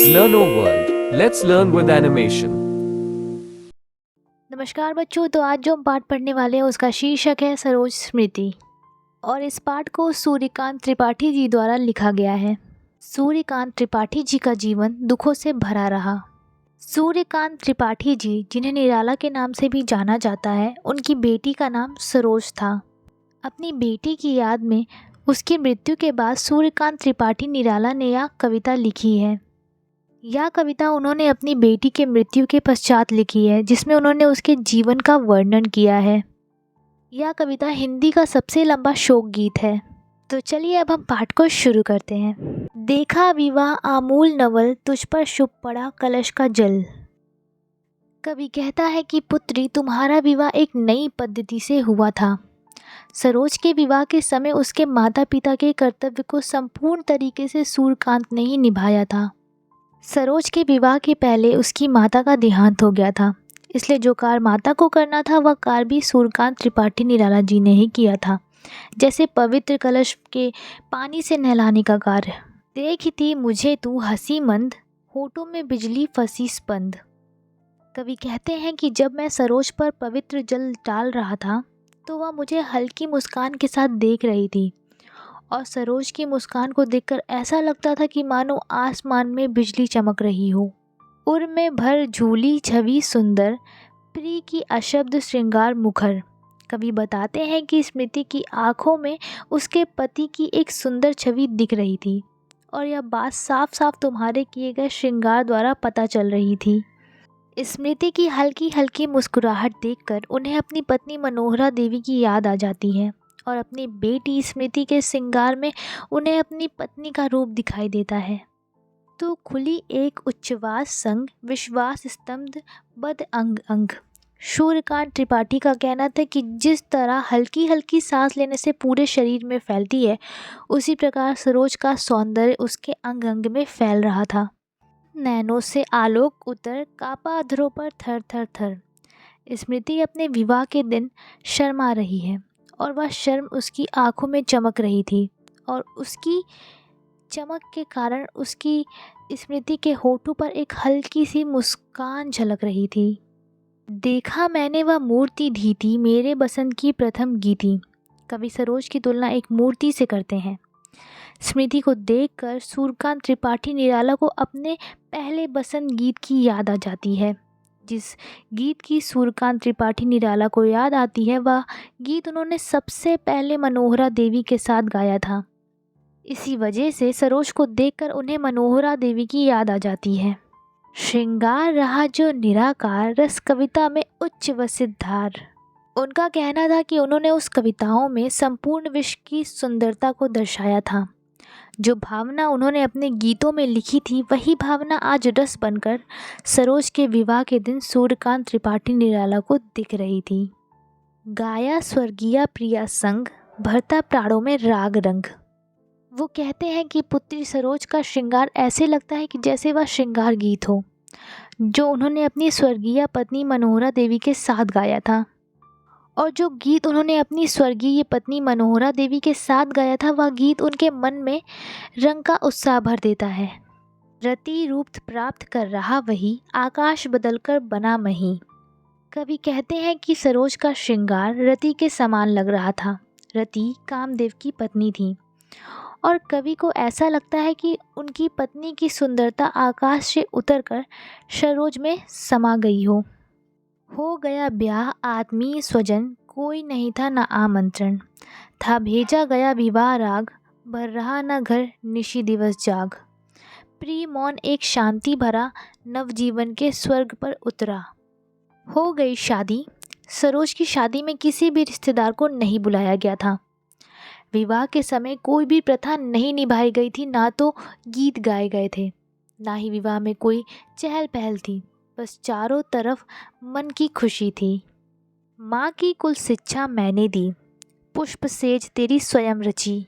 Learno World. Let's learn with animation. नमस्कार बच्चों। तो आज जो हम पाठ पढ़ने वाले हैं उसका शीर्षक है सरोज स्मृति और इस पाठ को सूर्यकांत त्रिपाठी जी द्वारा लिखा गया है। सूर्यकांत त्रिपाठी जी का जीवन दुखों से भरा रहा। सूर्यकांत त्रिपाठी जी, जिन्हें निराला के नाम से भी जाना जाता है, उनकी बेटी का नाम सरोज था। अपनी बेटी की याद में उसकी मृत्यु के बाद सूर्यकांत त्रिपाठी निराला ने यह कविता लिखी है। यह कविता उन्होंने अपनी बेटी के मृत्यु के पश्चात लिखी है, जिसमें उन्होंने उसके जीवन का वर्णन किया है। यह कविता हिंदी का सबसे लंबा शोक गीत है। तो चलिए अब हम पाठ को शुरू करते हैं। देखा विवाह आमूल नवल, तुझ पर शुभ पड़ा कलश का जल। कवि कहता है कि पुत्री, तुम्हारा विवाह एक नई पद्धति से हुआ था। सरोज के विवाह के समय उसके माता पिता के कर्तव्य को संपूर्ण तरीके से सूर्यकांत ने ही निभाया था। सरोज के विवाह के पहले उसकी माता का देहांत हो गया था, इसलिए जो कार्य माता को करना था वह कार्य भी सूर्यकांत त्रिपाठी निराला जी ने ही किया था, जैसे पवित्र कलश के पानी से नहलाने का कार्य। देखती मुझे तू हंसी मंद, होठों में बिजली फंसी स्पंद। कवि कहते हैं कि जब मैं सरोज पर पवित्र जल डाल रहा था तो वह मुझे हल्की मुस्कान के साथ देख रही थी और सरोज की मुस्कान को देखकर ऐसा लगता था कि मानो आसमान में बिजली चमक रही हो। उर में भर झूली छवि सुंदर, प्रिय की अशब्द श्रृंगार मुखर। कवि बताते हैं कि स्मृति की आंखों में उसके पति की एक सुंदर छवि दिख रही थी और यह बात साफ साफ तुम्हारे किए गए श्रृंगार द्वारा पता चल रही थी। स्मृति की हल्की हल्की मुस्कुराहट देखकर उन्हें अपनी पत्नी मनोहरा देवी की याद आ जाती है और अपनी बेटी स्मृति के श्रृंगार में उन्हें अपनी पत्नी का रूप दिखाई देता है। तो खुली एक उच्छ्वास संग, विश्वास स्तंभ बद अंग अंग। सूर्यकांत त्रिपाठी का कहना था कि जिस तरह हल्की हल्की सांस लेने से पूरे शरीर में फैलती है, उसी प्रकार सरोज का सौंदर्य उसके अंग अंग में फैल रहा था। नैनों से आलोक उतर, कापा अधरों पर थर थर थर। स्मृति अपने विवाह के दिन शर्मा रही है और वह शर्म उसकी आंखों में चमक रही थी और उसकी चमक के कारण उसकी स्मृति के होठों पर एक हल्की सी मुस्कान झलक रही थी। देखा मैंने वह मूर्ति ढीठी, मेरे बसंत की प्रथम गीति। कवि सरोज की तुलना एक मूर्ति से करते हैं। स्मृति को देखकर सूर्यकांत त्रिपाठी निराला को अपने पहले बसंत गीत की याद आ जाती है। जिस गीत की सूर्यकांत त्रिपाठी निराला को याद आती है, वह गीत उन्होंने सबसे पहले मनोहरा देवी के साथ गाया था। इसी वजह से सरोज को देखकर उन्हें मनोहरा देवी की याद आ जाती है। श्रृंगार रहा जो निराकार, रस कविता में उच्च व सिद्धार। उनका कहना था कि उन्होंने उस कविताओं में संपूर्ण विश्व की सुंदरता को दर्शाया था। जो भावना उन्होंने अपने गीतों में लिखी थी, वही भावना आज रस बनकर सरोज के विवाह के दिन सूर्यकांत त्रिपाठी निराला को दिख रही थी। गाया स्वर्गीय प्रिया संग, भरता प्राणों में राग रंग। वो कहते हैं कि पुत्री सरोज का श्रृंगार ऐसे लगता है कि जैसे वह श्रृंगार गीत हो, जो उन्होंने अपनी स्वर्गीय पत्नी मनोहरा देवी के साथ गाया था। और जो गीत उन्होंने अपनी स्वर्गीय पत्नी मनोहरा देवी के साथ गाया था, वह गीत उनके मन में रंग का उत्साह भर देता है। रति रूप प्राप्त कर रहा वही, आकाश बदलकर बना मही। कवि कहते हैं कि सरोज का श्रृंगार रति के समान लग रहा था। रति कामदेव की पत्नी थी और कवि को ऐसा लगता है कि उनकी पत्नी की सुंदरता आकाश से उतरकर सरोज में समा गई हो गया ब्याह आत्मीय स्वजन, कोई नहीं था न आमंत्रण। था भेजा गया विवाह राग, भर रहा न घर निशी दिवस जाग। प्रिय मौन एक शांति भरा, नवजीवन के स्वर्ग पर उतरा। हो गई शादी। सरोज की शादी में किसी भी रिश्तेदार को नहीं बुलाया गया था। विवाह के समय कोई भी प्रथा नहीं निभाई गई थी, ना तो गीत गाए गए थे, ना ही विवाह में कोई चहल पहल थी। बस चारों तरफ मन की खुशी थी। माँ की कुल शिक्षा मैंने दी, पुष्प सेज तेरी स्वयं रची।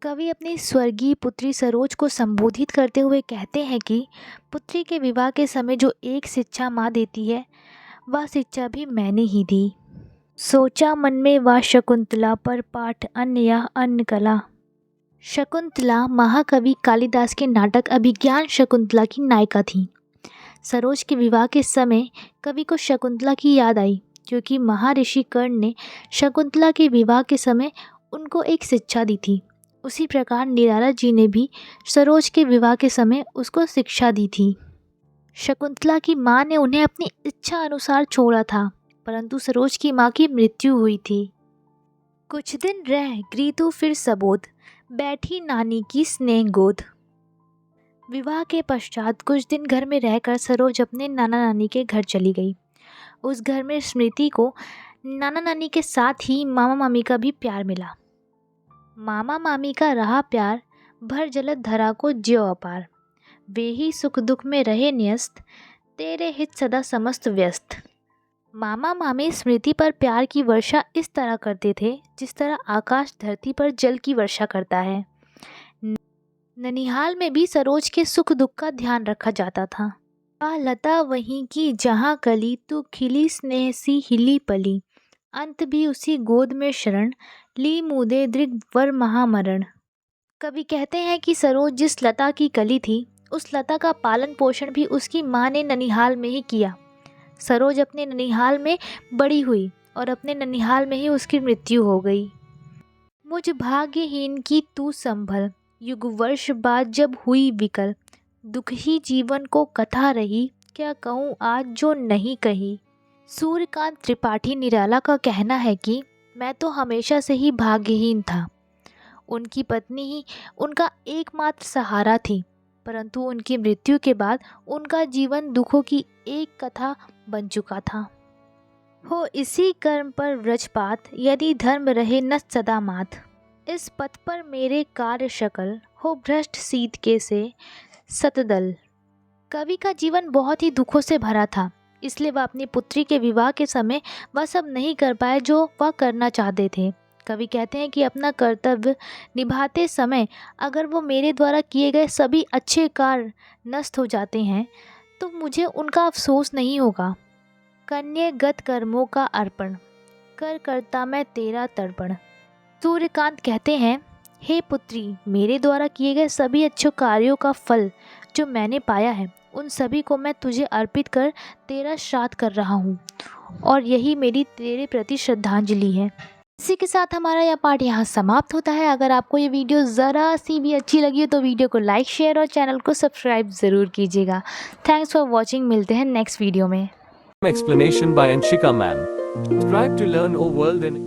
कवि अपनी स्वर्गीय पुत्री सरोज को संबोधित करते हुए कहते हैं कि पुत्री के विवाह के समय जो एक शिक्षा माँ देती है, वह शिक्षा भी मैंने ही दी। सोचा मन में वह शकुंतला, पर पाठ अन्य यह अन्न कला। शकुंतला महाकवि कालिदास के नाटक अभिज्ञान शकुंतला की नायिका थी। सरोज के विवाह के समय कवि को शकुंतला की याद आई, क्योंकि महर्षि कर्ण ने शकुंतला के विवाह के समय उनको एक शिक्षा दी थी। उसी प्रकार निराला जी ने भी सरोज के विवाह के समय उसको शिक्षा दी थी। शकुंतला की माँ ने उन्हें अपनी इच्छा अनुसार छोड़ा था, परंतु सरोज की माँ की मृत्यु हुई थी। कुछ दिन रह गृतु फिर सबोध, बैठी नानी की स्नेह गोद। विवाह के पश्चात कुछ दिन घर में रहकर सरोज अपने नाना नानी के घर चली गई। उस घर में स्मृति को नाना नानी के साथ ही मामा मामी का भी प्यार मिला। मामा मामी का रहा प्यार भर जलद धरा को ज्यों अपार। वे ही सुख दुख में रहे न्यस्त, तेरे हित सदा समस्त व्यस्त। मामा मामी स्मृति पर प्यार की वर्षा इस तरह करते थे जिस तरह आकाश धरती पर जल की वर्षा करता है। ननिहाल में भी सरोज के सुख दुख का ध्यान रखा जाता था। आ लता वहीं की जहाँ कली, तू खिली स्नेह सी हिली पली। अंत भी उसी गोद में शरण, ली मुदे दृग वर महामरण। कवि कहते हैं कि सरोज जिस लता की कली थी, उस लता का पालन पोषण भी उसकी माँ ने ननिहाल में ही किया। सरोज अपने ननिहाल में बड़ी हुई और अपने ननिहाल में ही उसकी मृत्यु हो गई। मुझ भाग्यहीन की तू संभल, युग वर्ष बाद जब हुई विकल। दुख ही जीवन को कथा रही, क्या कहूँ आज जो नहीं कही। सूर्यकांत त्रिपाठी निराला का कहना है कि मैं तो हमेशा से ही भाग्यहीन था। उनकी पत्नी ही उनका एकमात्र सहारा थी, परंतु उनकी मृत्यु के बाद उनका जीवन दुखों की एक कथा बन चुका था। हो इसी कर्म पर व्रजपात, यदि धर्म रहे न सदा मात। इस पथ पर मेरे कार्य शकल, हो भ्रष्ट सीत के से सतदल। कवि का जीवन बहुत ही दुखों से भरा था, इसलिए वह अपनी पुत्री के विवाह के समय वह सब नहीं कर पाए जो वह करना चाहते थे। कवि कहते हैं कि अपना कर्तव्य निभाते समय अगर वो मेरे द्वारा किए गए सभी अच्छे कार्य नष्ट हो जाते हैं तो मुझे उनका अफसोस नहीं होगा। कन्यागत कर्मों का अर्पण, कर करता मैं तेरा तर्पण। सूर्यकांत कहते हैं, हे पुत्री, मेरे द्वारा किए गए सभी अच्छे कार्यों का फल जो मैंने पाया है, उन सभी को मैं तुझे अर्पित कर तेरा श्राद्ध कर रहा हूँ, और यही मेरी तेरे प्रति श्रद्धांजलि है। इसी के साथ हमारा यह पाठ यहाँ समाप्त होता है। अगर आपको ये वीडियो ज़रा सी भी अच्छी लगी हो तो वीडियो को लाइक, शेयर और चैनल को सब्सक्राइब ज़रूर कीजिएगा। Thanks for watching. मिलते हैं नेक्स्ट वीडियो में। Explanation by Anshika Ma'am. Subscribe to learn O World in